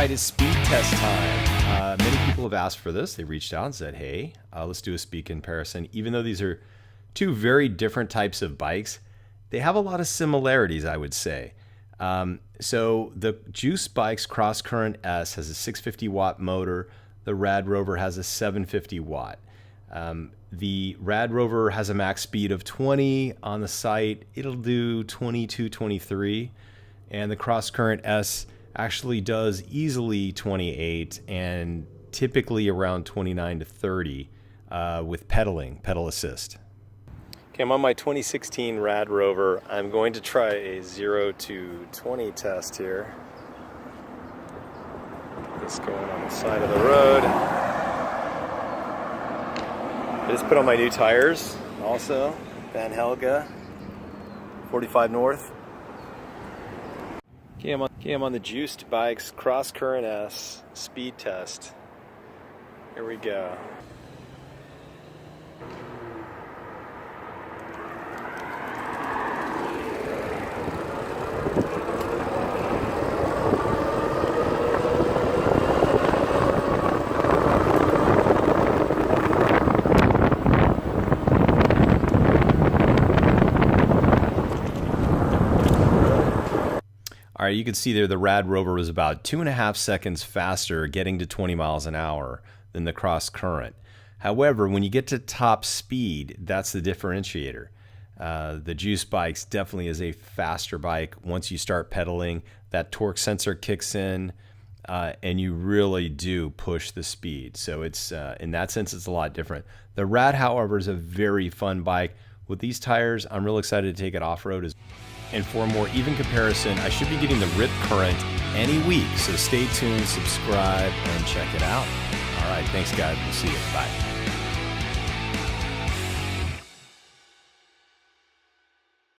right, it's speed test time. Many people have asked for this. They reached out and said, hey, let's do a speed comparison. Even though these are two very different types of bikes, they have a lot of similarities, I would say. So the Juiced Bikes CrossCurrent S has a 650 watt motor. The RadRover has a 750 watt. The RadRover has a max speed of 20 on the site. It'll do 22, 23. And the CrossCurrent S actually does easily 28 and typically around 29 to 30 with pedal assist. Okay, I'm on my 2016 RadRover. I'm going to try a 0 to 20 test here. Just going on the side of the road. I just put on my new tires also, Van Helga, 45 North. Okay, I'm on the Juiced Bikes CrossCurrent S speed test. Here we go. All right, you can see there the RadRover was about 2.5 seconds faster getting to 20 miles an hour than the CrossCurrent. However, when you get to top speed, that's the differentiator. The Juiced Bikes definitely is a faster bike. Once you start pedaling, that torque sensor kicks in, and you really do push the speed. So it's in that sense, it's a lot different. The Rad, however, is a very fun bike. With these tires, I'm real excited to take it off-road. And for a more even comparison, I should be getting the RipCurrent any week. So stay tuned, subscribe, and check it out. All right, thanks guys. We'll see you. Bye.